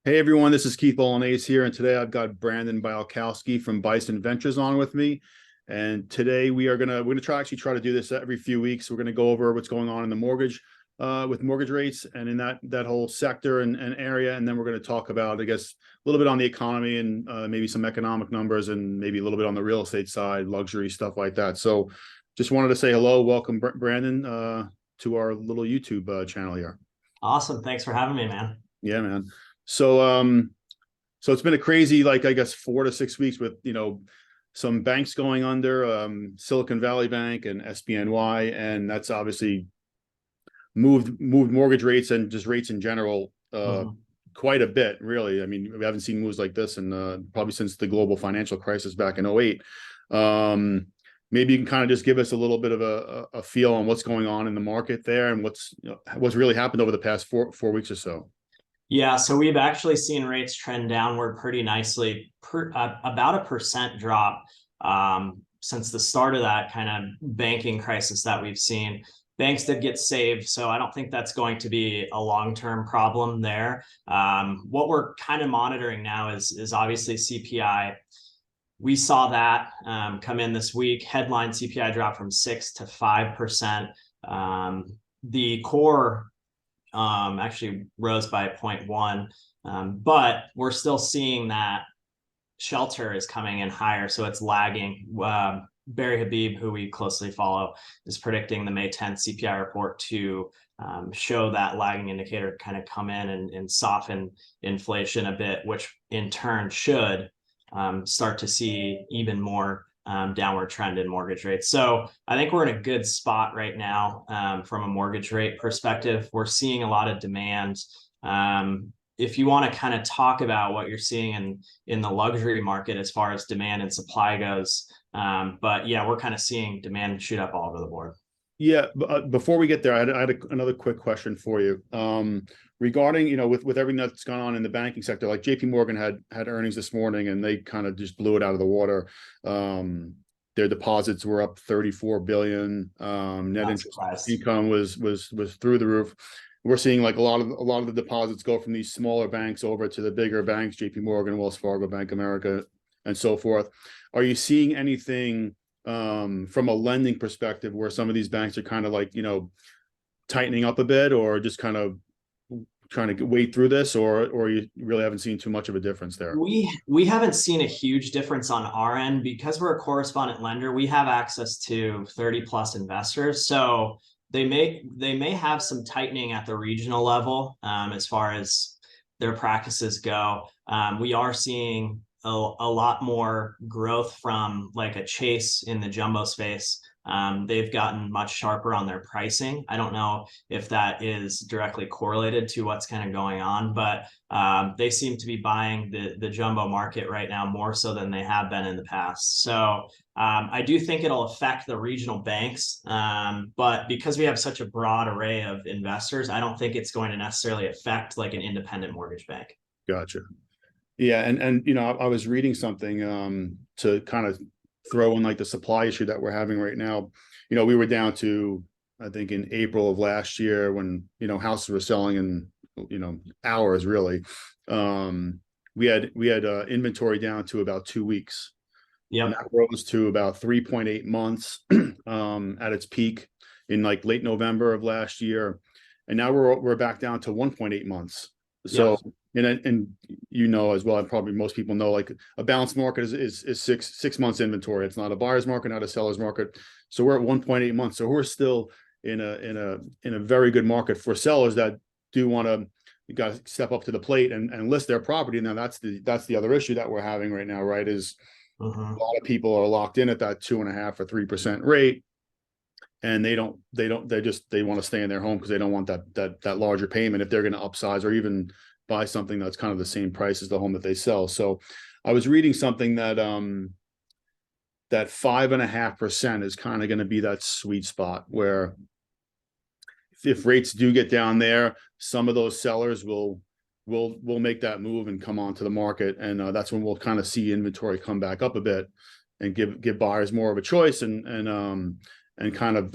Hey everyone, this is Keith Bolognese here, and today I've got Brandon Bialkowski from Bison Ventures on with me. And today we're gonna try to do this every few weeks. We're gonna go over what's going on in the mortgage with mortgage rates and in that whole sector and area, and then we're gonna talk about, I guess, a little bit on the economy and maybe some economic numbers, and maybe a little bit on the real estate side, luxury stuff like that. So, just wanted to say hello, welcome Brandon to our little YouTube channel here. Awesome. Thanks for having me, man. Yeah, man. So so it's been a crazy, like, I guess 4 to 6 weeks with, some banks going under, Silicon Valley Bank and SBNY, and that's obviously moved mortgage rates and just rates in general Mhm. quite a bit, really. I mean, we haven't seen moves like this in probably since the global financial crisis back in '08. Maybe you can kind of just give us a little bit of a feel on what's going on in the market there and what's really happened over the past four weeks or so. Yeah, so we've actually seen rates trend downward pretty nicely, about a percent drop since the start of that kind of banking crisis that we've seen. Banks did get saved, so I don't think that's going to be a long-term problem there. What we're kind of monitoring now is obviously CPI. We saw that come in this week. Headline CPI dropped from 6 to 5%. The core actually rose by 0.1, but we're still seeing that shelter is coming in higher, so it's lagging. Barry Habib, who we closely follow, is predicting the May 10th CPI report to show that lagging indicator kind of come in and soften inflation a bit, which in turn should start to see even more downward trend in mortgage rates. So I think we're in a good spot right now from a mortgage rate perspective. We're seeing a lot of demand. If you want to kind of talk about what you're seeing in the luxury market as far as demand and supply goes, but yeah, we're kind of seeing demand shoot up all over the board. Yeah, before we get there, I had another quick question for you. Regarding, with everything that's gone on in the banking sector, like JP Morgan had earnings this morning and they kind of just blew it out of the water. Their deposits were up 34 billion. Net Not interest surprised. income was through the roof. We're seeing like a lot of the deposits go from these smaller banks over to the bigger banks, JP Morgan, Wells Fargo, Bank of America, and so forth. Are you seeing anything from a lending perspective where some of these banks are kind of like, tightening up a bit, or just kind of trying to wade through this, or you really haven't seen too much of a difference there? We haven't seen a huge difference on our end because we're a correspondent lender. We have access to 30 plus investors, so they may have some tightening at the regional level as far as their practices go. We are seeing a lot more growth from like a Chase in the jumbo space. They've gotten much sharper on their pricing. I don't know if that is directly correlated to what's kind of going on, but they seem to be buying the jumbo market right now more so than they have been in the past. So I do think it'll affect the regional banks, but because we have such a broad array of investors, I don't think it's going to necessarily affect like an independent mortgage bank. Gotcha. Yeah, and I was reading something to kind of throw in like the supply issue that we're having right now. We were down to, I think, in April of last year when houses were selling in hours really. We had inventory down to about 2 weeks, and Yep. that rose to about 3.8 months at its peak in like late November of last year, and now we're back down to 1.8 months. So, Yep. and as well, and probably most people know, like a balanced market is six months inventory. It's not a buyer's market, not a seller's market. So we're at 1.8 months. So we're still in a very good market for sellers that do want to, you got to step up to the plate and list their property. Now that's the other issue that we're having right now, right? Is a Mhm. lot of people are locked in at that 2.5 or 3% rate, and they want to stay in their home because they don't want that larger payment if they're going to upsize or even buy something that's kind of the same price as the home that they sell. So I was reading something that 5.5% is kind of going to be that sweet spot where if rates do get down there, some of those sellers will make that move and come onto the market, and that's when we'll kind of see inventory come back up a bit and give buyers more of a choice, and kind of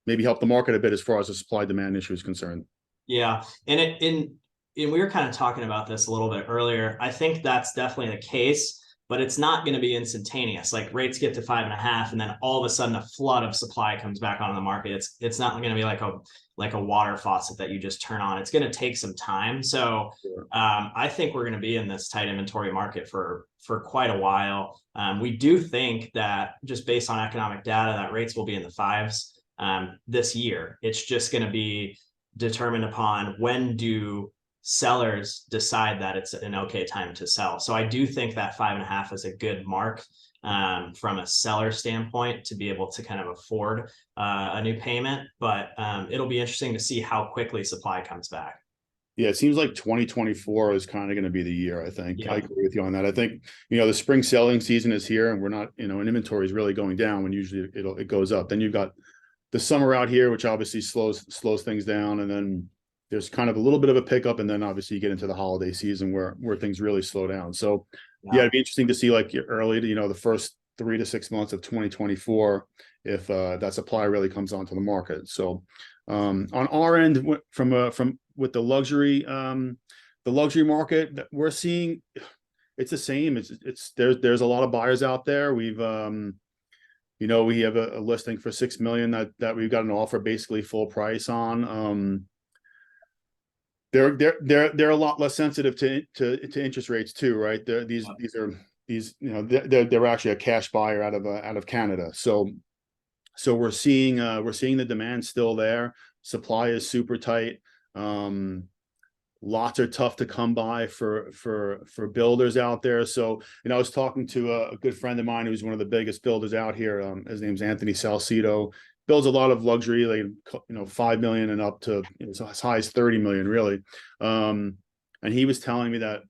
maybe help the market a bit as far as the supply demand issue is concerned. Yeah, and and we were kind of talking about this a little bit earlier. I think that's definitely the case, but it's not going to be instantaneous. Like rates get to 5.5, and then all of a sudden a flood of supply comes back on the market. It's not going to be like a water faucet that you just turn on. It's going to take some time. So I think we're going to be in this tight inventory market for quite a while. We do think that just based on economic data, that rates will be in the fives this year. It's just going to be determined upon when do sellers decide that it's an okay time to sell. So I do think that 5.5 is a good mark from a seller standpoint to be able to kind of afford a new payment. But it'll be interesting to see how quickly supply comes back. Yeah, it seems like 2024 is kind of going to be the year, I think. Yeah. I agree with you on that. I think, the spring selling season is here, and we're not, and inventory is really going down when usually it goes up. Then you've got the summer out here, which obviously slows things down. And then there's kind of a little bit of a pickup. And then obviously you get into the holiday season where things really slow down. So yeah, it'd be interesting to see like early to, the first 3 to 6 months of 2024, if that supply really comes onto the market. So on our end, with the luxury market that we're seeing, it's the same. There's a lot of buyers out there. We've we have a listing for $6 million that we've got an offer basically full price on. They're a lot less sensitive to interest rates too, right? They're actually a cash buyer out of Canada. So we're seeing the demand still there. Supply is super tight. Lots are tough to come by for builders out there. So, I was talking to a good friend of mine who's one of the biggest builders out here. His name's Anthony Salcedo. Builds a lot of luxury, like, $5 million and up to as high as 30 million, really. And he was telling me that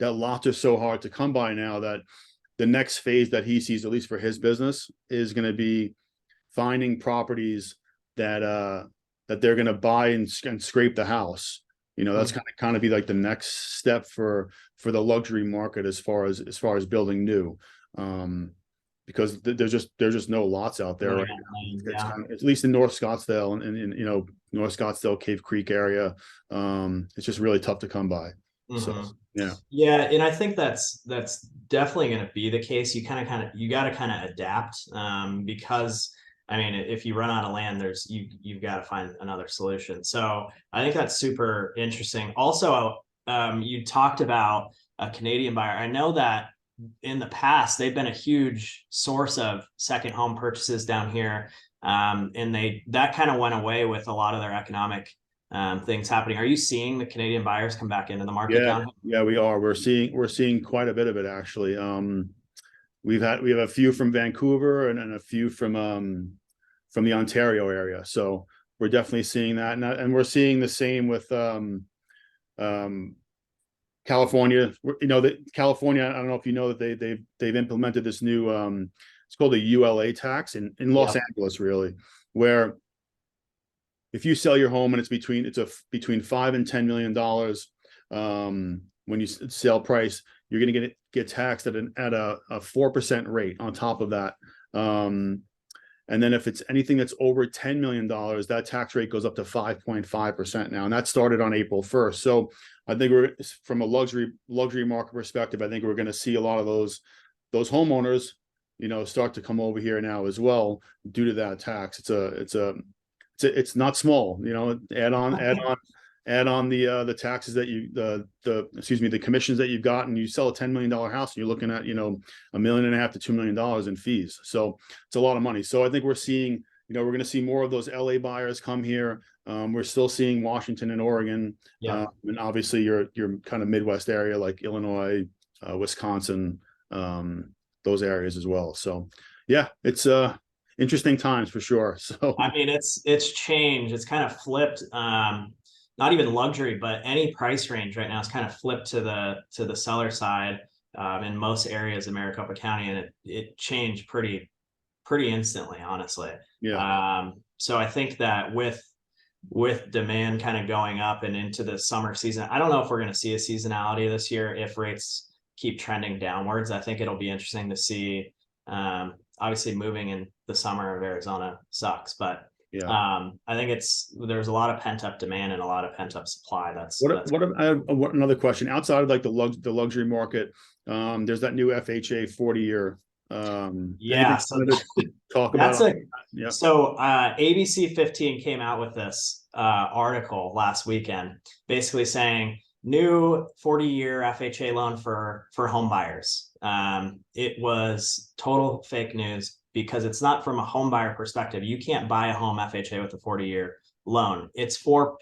lots are so hard to come by now that the next phase that he sees, at least for his business, is going to be finding properties that they're going to buy and scrape the house. That's kind of be like the next step for the luxury market as far as building new, because there's just no lots out there right now. It's kind of, at least in North Scottsdale and North Scottsdale, Cave Creek area, it's just really tough to come by. So yeah, and I think that's definitely going to be the case. You got to kind of adapt, because I mean, if you run out of land, you've got to find another solution. So I think that's super interesting. Also, you talked about a Canadian buyer. I know that in the past, they've been a huge source of second home purchases down here. And that kind of went away with a lot of their economic things happening. Are you seeing the Canadian buyers come back into the market down here? Yeah, we are. We're seeing quite a bit of it, actually. We have a few from Vancouver and a few from the Ontario area. So we're definitely seeing that. And we're seeing the same with California. California, I don't know if you know that they've implemented this new it's called the ULA tax in Los Angeles, really, where if you sell your home and it's between $5 and $10 million, when you sell price, you're going to get taxed at a 4% rate on top of that. And then if it's anything that's over $10 million, that tax rate goes up to 5.5% now. And that started on April 1st. So I think from a luxury market perspective, I think we're going to see a lot of those homeowners, start to come over here now as well due to that tax. It's not small, add on the taxes that the commissions that you've got, and you sell a $10 million house and you're looking at, $1.5 million to $2 million in fees. So it's a lot of money. So I think we're seeing, we're going to see more of those LA buyers come here. We're still seeing Washington and Oregon. And obviously your kind of Midwest area like Illinois, Wisconsin, those areas as well. So yeah, it's interesting times for sure. So I mean, it's changed. It's kind of flipped. Not even luxury, but any price range right now is kind of flipped to the seller side in most areas of Maricopa County, and it changed pretty instantly, honestly. So I think that with demand kind of going up and into the summer season, I don't know if we're going to see a seasonality this year if rates keep trending downwards. I think it'll be interesting to see. Obviously, moving in the summer of Arizona sucks, but Yeah. I think there's a lot of pent up demand and a lot of pent up supply. I have another question outside of like the luxury market. There's that new FHA 40-year. Yeah. Anything So to talk that's about? a, so ABC 15 came out with this article last weekend, basically saying new 40-year FHA loan for home buyers. It was total fake news because it's not from a home buyer perspective. You can't buy a home FHA with a 40-year loan. It's for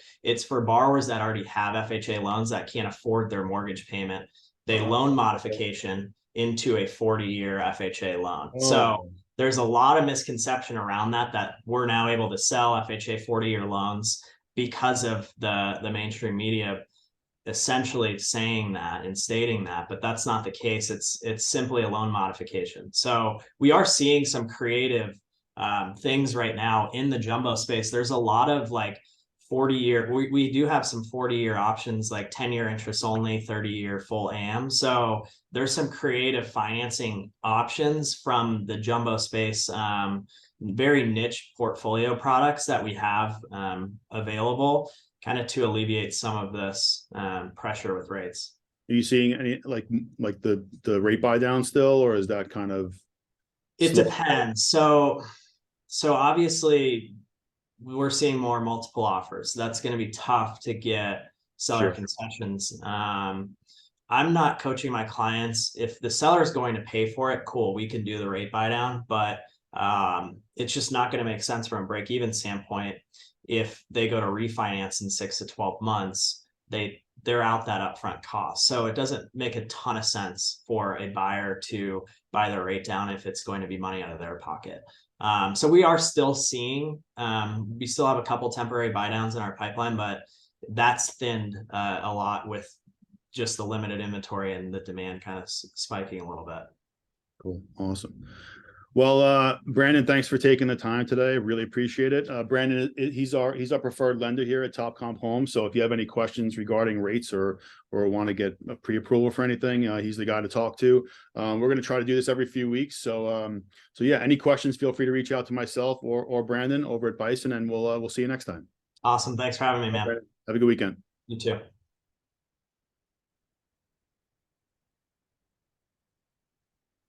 borrowers that already have FHA loans that can't afford their mortgage payment. They loan modification into a 40-year FHA loan. So there's a lot of misconception around that we're now able to sell FHA 40-year loans because of the mainstream media essentially saying that and stating that, but that's not the case. It's simply a loan modification. So we are seeing some creative things right now in the jumbo space. There's a lot of like 40-year, we do have some 40-year options, like 10-year interest only, 30-year full AM. So there's some creative financing options from the jumbo space, very niche portfolio products that we have available, kind of to alleviate some of this pressure with rates. Are you seeing any like the rate buy down still, or is that kind of? It depends. So obviously we're seeing more multiple offers. That's going to be tough to get seller concessions. I'm not coaching my clients. If the seller is going to pay for it, cool, we can do the rate buy down, but it's just not going to make sense from a break even standpoint. If they go to refinance in 6 to 12 months, they're out that upfront cost. So it doesn't make a ton of sense for a buyer to buy their rate down if it's going to be money out of their pocket. So we are still seeing, we still have a couple temporary buy downs in our pipeline, but that's thinned a lot with just the limited inventory and the demand kind of spiking a little bit. Cool. Awesome. Well, Brandon, thanks for taking the time today. Really appreciate it. Brandon, he's our preferred lender here at TopComp Home. So if you have any questions regarding rates or want to get a pre-approval for anything, he's the guy to talk to. We're going to try to do this every few weeks. So yeah, any questions, feel free to reach out to myself or Brandon over at Bison, and we'll see you next time. Awesome. Thanks for having me, man. Have a good weekend. You too.